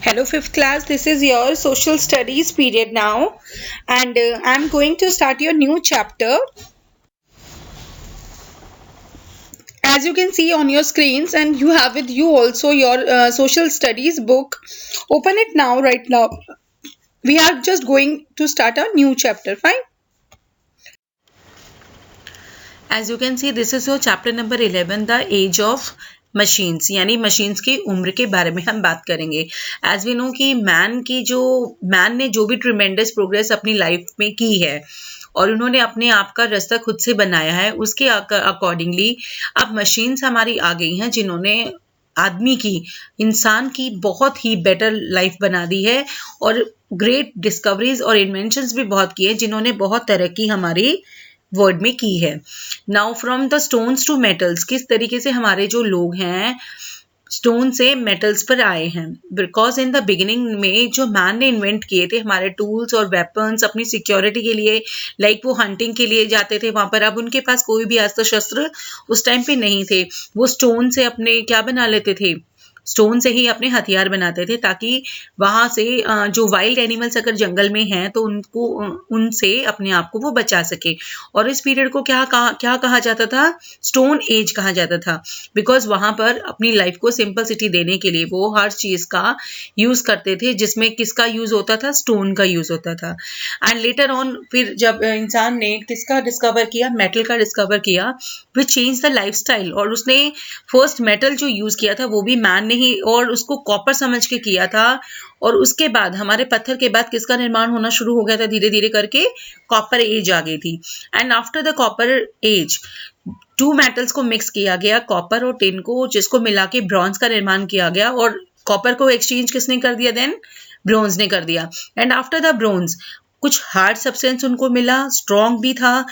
Hello, fifth class. This is your social studies period now, and I'm going to start your new chapter. As you can see on your screens, and you have with you also your social studies book. Open it now, right now. We are just going to start a new chapter. Fine. As you can see, this is your chapter number 11, the age of machines, यानी machines की उम्र के बारे में हम बात करेंगे। As we know कि मैन ने जो भी ट्रिमेंडस प्रोग्रेस अपनी लाइफ में की है और उन्होंने अपने आप का रास्ता खुद से बनाया है, उसके अकॉर्डिंगली अब मशीन्स हमारी आ गई हैं जिन्होंने इंसान की बहुत ही बेटर लाइफ बना दी है और ग्रेट डिस्कवरीज और इन्वेंशंस भी बहुत की है जिन्होंने बहुत तरक्की हमारी वर्ड में की है। Now from the stones to metals, किस तरीके से हमारे जो लोग हैं स्टोन से मेटल्स पर आए हैं। बिकॉज इन द बिगिनिंग में जो मैन ने इन्वेंट किए थे हमारे टूल्स और वेपन्स अपनी सिक्योरिटी के लिए, लाइक वो हंटिंग के लिए जाते थे वहां पर, अब उनके पास कोई भी अस्त्र शस्त्र उस टाइम पे नहीं थे। वो स्टोन से अपने क्या बना लेते थे, स्टोन से ही अपने हथियार बनाते थे ताकि वहां से जो वाइल्ड एनिमल्स अगर जंगल में हैं तो उनसे अपने आप को वो बचा सके। और इस पीरियड को क्या कहा जाता था, स्टोन एज कहा जाता था। बिकॉज वहां पर अपनी लाइफ को सिंपलिसिटी देने के लिए वो हर चीज का यूज करते थे जिसमें किसका यूज होता था, स्टोन का यूज होता था। एंड लेटर ऑन फिर जब इंसान ने किसका डिस्कवर किया, मेटल का डिस्कवर किया, which change the life style. और उसने फर्स्ट मेटल जो यूज किया था वो भी मैन ने ही, और उसको कॉपर समझ के किया था। और उसके बाद हमारे पत्थर के बाद किसका निर्माण होना शुरू हो गया था, धीरे धीरे करके कॉपर एज आ गई थी। And after the copper age two metals को मिक्स किया गया, कॉपर और टिन को, जिसको मिला के ब्रॉन्ज का निर्माण किया गया। और कॉपर को एक्सचेंज किसने कर दिया, देन ब्रोंज ने कर दिया। एंड आफ्टर द ब्रोंज कुछ हार्ड सब्सटेंस उनको मिला, स्ट्रॉन्ग भी था,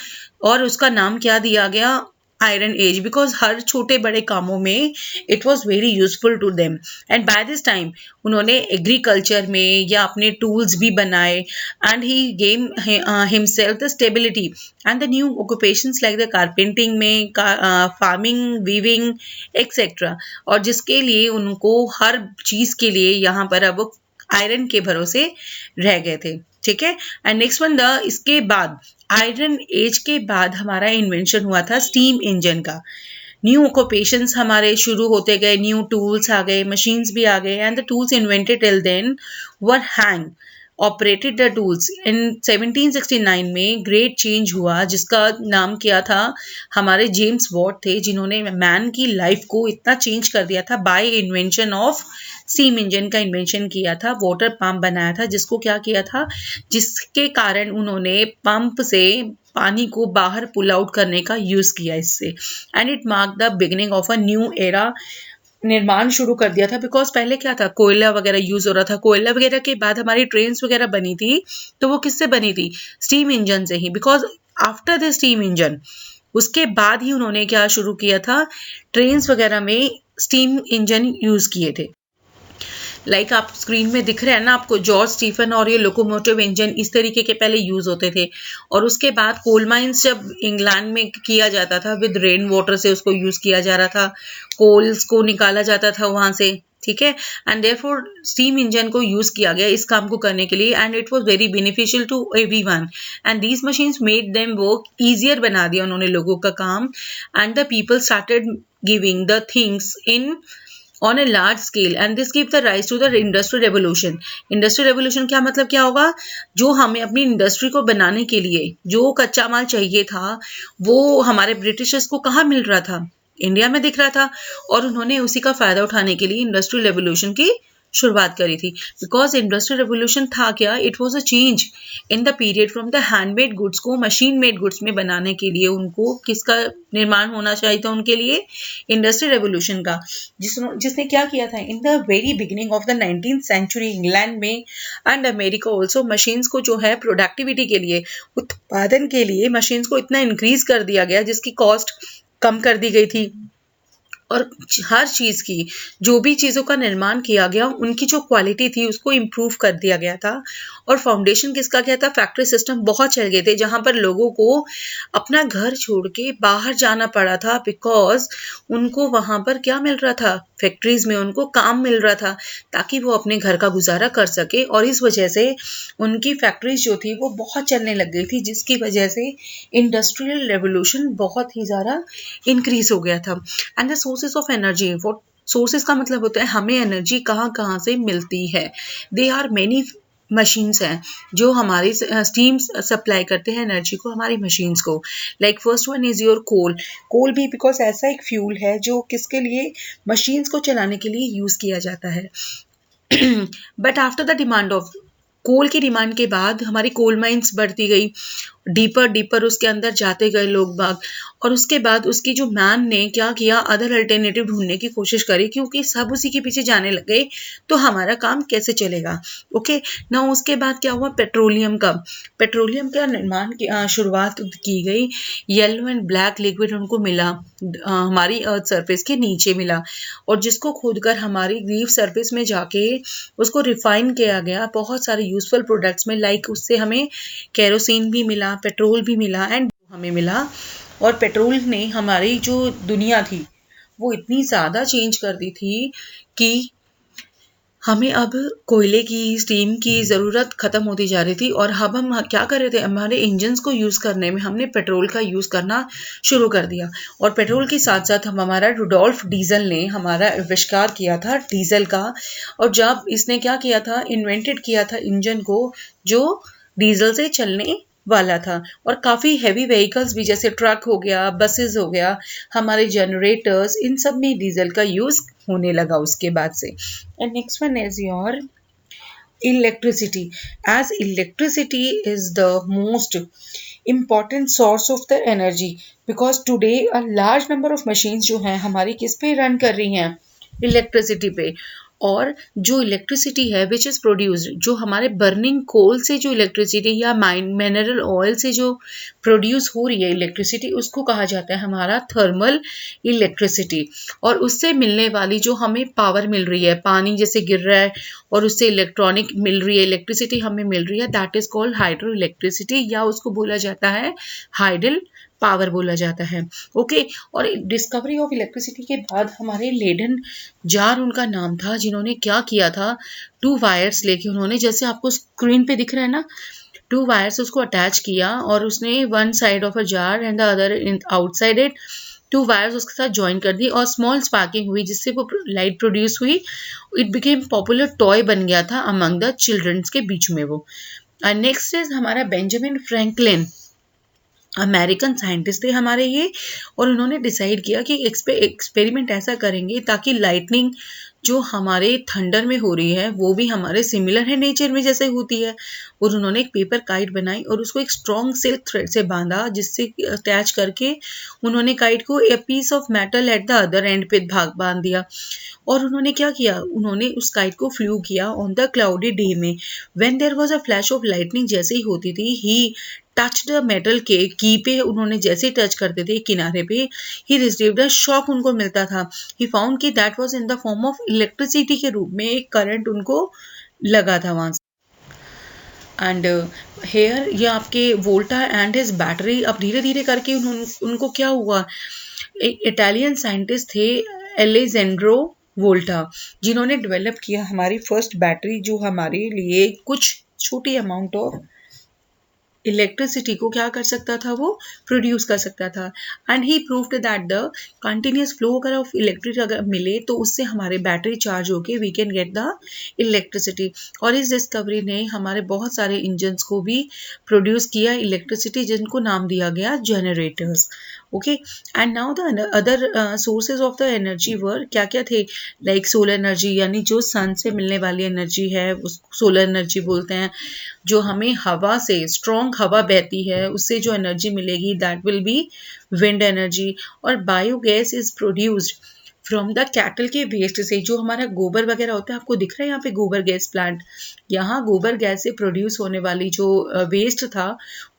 और उसका नाम क्या दिया गया, आयरन एज। बिकॉज हर छोटे बड़े कामों में it was very useful to them. And by this time उन्होंने एग्रीकल्चर में या अपने टूल्स भी बनाए। And he game himself the stability and the new occupations like the carpentering में, फार्मिंग, वीविंग एक्सेट्रा। और जिसके लिए उनको हर चीज के लिए यहाँ पर अब आयरन के भरोसे रह गए थे। ठीक है। एंड नेक्स्ट वन, इसके बाद आयरन एज के बाद हमारा इन्वेंशन हुआ था स्टीम इंजन का। न्यू ऑक्यूपेशंस हमारे शुरू होते गए, न्यू टूल्स आ गए, मशीन्स भी आ गए। And the tools invented till then were hand operated the tools. In 1769 में ग्रेट चेंज हुआ जिसका नाम किया था, हमारे जेम्स वॉट थे जिन्होंने मैन की लाइफ को इतना चेंज कर दिया था by invention of steam engine का इन्वेंशन किया था। वाटर पंप बनाया था जिसको क्या किया था, जिसके कारण उन्होंने पंप से पानी को बाहर पुल आउट करने का यूज किया इससे। And it mark the beginning of a new era, निर्माण शुरू कर दिया था। बिकॉज पहले क्या था, कोयला वगैरह यूज हो रहा था। कोयला वगैरह के बाद हमारी ट्रेन्स वगैरह बनी थी तो वो किससे बनी थी, स्टीम इंजन से ही। Because after the steam engine उसके बाद ही उन्होंने क्या शुरू किया था, ट्रेन्स वगैरह में स्टीम इंजन यूज किए थे। लाइक आप स्क्रीन में दिख रहे हैं ना आपको, जॉर्ज स्टीफन और ये लोकोमोटिव इंजन इस तरीके के पहले यूज होते थे। और उसके बाद कोल माइंस जब इंग्लैंड में किया जाता था, विद रेन वाटर से उसको यूज किया जा रहा था, कोल्स को निकाला जाता था वहां से। ठीक है। एंड देयरफॉर स्टीम इंजन को यूज किया गया इस काम को करने के लिए। And it was very beneficial to everyone. And these machines made them work easier, बना दिया उन्होंने लोगों का काम। And the people started giving the things in on a large scale, and this gave the rise to the industrial revolution. Industrial revolution क्या मतलब क्या होगा, जो हमें अपनी इंडस्ट्री को बनाने के लिए जो कच्चा माल चाहिए था वो हमारे ब्रिटिशर्स को कहाँ मिल रहा था, इंडिया में दिख रहा था। और उन्होंने उसी का फायदा उठाने के लिए इंडस्ट्रियल रेवोल्यूशन की शुरुआत करी थी। बिकॉज इंडस्ट्रियल रेवोल्यूशन था क्या, it was a change in the period from the handmade goods को मशीन मेड गुड्स में बनाने के लिए उनको किसका निर्माण होना चाहिए था, उनके लिए इंडस्ट्रियल रेवोल्यूशन का। जिसने क्या किया था, in the very beginning of the 19th century England में एंड अमेरिका ऑल्सो मशीन्स को जो है प्रोडक्टिविटी के लिए, उत्पादन के लिए मशीन्स को इतना इंक्रीज कर दिया गया जिसकी कॉस्ट कम कर दी गई थी। और हर चीज की, जो भी चीजों का निर्माण किया गया उनकी जो क्वालिटी थी उसको इम्प्रूव कर दिया गया था। और फाउंडेशन किसका क्या था, फैक्ट्री सिस्टम बहुत चल गए थे जहां पर लोगों को अपना घर छोड़ के बाहर जाना पड़ा था, बिकॉज उनको वहां पर क्या मिल रहा था, फैक्ट्रीज में उनको काम मिल रहा था ताकि वो अपने घर का गुजारा कर सके। और इस वजह से उनकी फैक्ट्रीज जो थी वो बहुत चलने लग गई थी, जिसकी वजह से इंडस्ट्रियल रेवोल्यूशन बहुत ही ज़्यादा इंक्रीज हो गया था। And the sources of energy, वो सोर्सेज का मतलब होता है हमें एनर्जी कहाँ कहाँ से मिलती है। दे आर मेनी मशीन्स हैं जो हमारी स्टीम सप्लाई करते हैं एनर्जी को हमारी मशीन्स को। Like first one is your coal. Coal भी बिकॉज ऐसा एक फ्यूल है जो किसके लिए, मशीन्स को चलाने के लिए यूज़ किया जाता है। But after the demand of coal की डिमांड के बाद हमारी कोल माइंस बढ़ती गई, डीपर डीपर उसके अंदर जाते गए लोग बाग, और उसके बाद उसकी जो मैन ने क्या किया, अदर अल्टरनेटिव ढूंढने की कोशिश करी, क्योंकि सब उसी के पीछे जाने लग गए तो हमारा काम कैसे चलेगा। ओके ना, उसके बाद क्या हुआ, पेट्रोलियम का निर्माण की शुरुआत की गई। येलो एंड ब्लैक लिक्विड उनको मिला, हमारी अर्थ सरफेस के नीचे मिला, और जिसको खोदकर हमारी लीफ सरफेस में जाके उसको रिफाइन किया गया बहुत सारे यूजफुल प्रोडक्ट्स में। लाइक उससे हमें केरोसिन भी मिला, पेट्रोल भी मिला एंड हमें मिला। और पेट्रोल ने हमारी जो दुनिया थी वो इतनी ज़्यादा चेंज कर दी थी कि हमें अब कोयले की, स्टीम की ज़रूरत ख़त्म होती जा रही थी, और अब हम क्या कर रहे थे, हमारे इंजन्स को यूज़ करने में हमने पेट्रोल का यूज़ करना शुरू कर दिया। और पेट्रोल के साथ साथ हमारा रुडोल्फ डीजल ने हमारा आविष्कार किया था डीजल का। और जब इसने क्या किया था, इन्वेंटेड किया था इंजन को जो डीजल से चलने वाला था। और काफ़ी हैवी व्हीकल्स भी, जैसे ट्रक हो गया, बसेस हो गया, हमारे जनरेटर्स, इन सब में डीजल का यूज़ होने लगा उसके बाद से। And next one is your electricity. As electricity is the most important source of the energy, because today a large number of machines जो हैं हमारी किस पे रन कर रही हैं, इलेक्ट्रिसिटी पे। और जो इलेक्ट्रिसिटी है विच इज़ प्रोड्यूस्ड, जो हमारे बर्निंग कोल से जो इलेक्ट्रिसिटी या मिनरल ऑयल से जो प्रोड्यूस हो रही है इलेक्ट्रिसिटी, उसको कहा जाता है हमारा थर्मल इलेक्ट्रिसिटी। और उससे मिलने वाली जो हमें पावर मिल रही है, पानी जैसे गिर रहा है और उससे इलेक्ट्रॉनिक मिल रही है, इलेक्ट्रिसिटी हमें मिल रही है, that is called hydro electricity, या उसको बोला जाता है हाइडल पावर बोला जाता है। ओके और डिस्कवरी ऑफ इलेक्ट्रिसिटी के बाद हमारे लेडन जार उनका नाम था, जिन्होंने क्या किया था, 2 वायर्स लेके उन्होंने, जैसे आपको स्क्रीन पे दिख रहा है ना, 2 वायर्स उसको अटैच किया, और उसने one side of a jar and the other outside it, 2 wires उसके साथ ज्वाइन कर दी, और स्मॉल स्पार्किंग हुई जिससे वो लाइट प्रोड्यूस हुई। इट बिकेम पॉपुलर टॉय बन गया था अमंग द चिल्ड्रंस के बीच में वो। नेक्स्ट इज हमारा बेंजामिन फ्रैंकलिन, अमेरिकन साइंटिस्ट थे हमारे ये, और उन्होंने डिसाइड किया कि एक्सपेरिमेंट ऐसा करेंगे ताकि लाइटनिंग जो हमारे थंडर में हो रही है वो भी हमारे सिमिलर है नेचर में जैसे होती है। और उन्होंने एक पेपर काइट बनाई और उसको एक स्ट्रॉन्ग सिल्क थ्रेड से बांधा, जिससे अटैच करके उन्होंने काइट को a piece of metal at the other end पे बांध दिया। और उन्होंने क्या किया, उन्होंने उस काइट को फ्लू किया ऑन द क्लाउडी डे में, when there was a flash of lightning जैसे ही होती थी, ही टच द मेटल के की पे, उन्होंने जैसे टच करते थे किनारे पे, ही रिसीव्ड अ शॉक उनको मिलता था। ही फाउंड कि that was in the form of electricity के रूप में एक करंट उनको लगा था वहां से। एंड हेयर ये आपके वोल्टा एंड हिज बैटरी, अब धीरे धीरे करके उनको क्या हुआ, एक इटालियन साइंटिस्ट थे एलेजेंड्रो वोल्टा, जिन्होंने डेवलप किया हमारी फर्स्ट बैटरी, जो हमारे लिए कुछ छोटी अमाउंट ऑफ इलेक्ट्रिसिटी को क्या कर सकता था, वो प्रोड्यूस कर सकता था। And he proved that the continuous flow अगर ऑफ इलेक्ट्रिक अगर मिले तो उससे हमारे बैटरी चार्ज होके we can get the electricity. और इस डिस्कवरी ने हमारे बहुत सारे इंजन्स को भी प्रोड्यूस किया इलेक्ट्रिसिटी, जिनको नाम दिया गया generators. Okay and now the other sources of the energy were क्या क्या थे, लाइक सोलर एनर्जी, यानी जो सन से मिलने वाली एनर्जी है उसको सोलर एनर्जी बोलते हैं। जो हमें हवा से, स्ट्रॉन्ग हवा बहती है उससे जो एनर्जी मिलेगी that will be wind energy. और biogas is produced from the cattle के वेस्ट से, जो हमारा गोबर वगैरह होता है, आपको दिख रहा है यहाँ पे गोबर गैस प्लांट, यहाँ गोबर गैस से प्रोड्यूस होने वाली जो वेस्ट था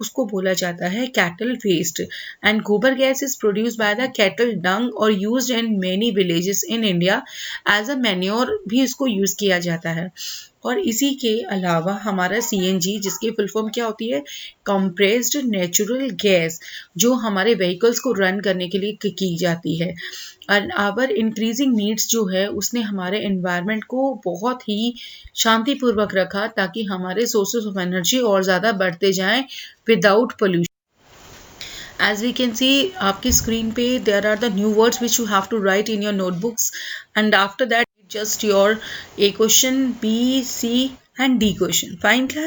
उसको बोला जाता है cattle waste. And gobar gas is produce by the cattle dung और used in many villages in India as a manure, भी इसको यूज किया जाता है। और इसी के अलावा हमारा CNG, जिसकी फुल फॉर्म क्या होती है, कंप्रेस्ड नेचुरल गैस, जो हमारे व्हीकल्स को रन करने के लिए की जाती है। और आवर इंक्रीजिंग नीड्स जो है उसने हमारे एनवायरनमेंट को बहुत ही शांतिपूर्वक रखा, ताकि हमारे सोर्सेज ऑफ एनर्जी और ज़्यादा बढ़ते जाएं without pollution. As we can see, आपकी स्क्रीन पे there are the new words which you have to write in your notebooks, and after that just your A question, B, C and D question. Fine class?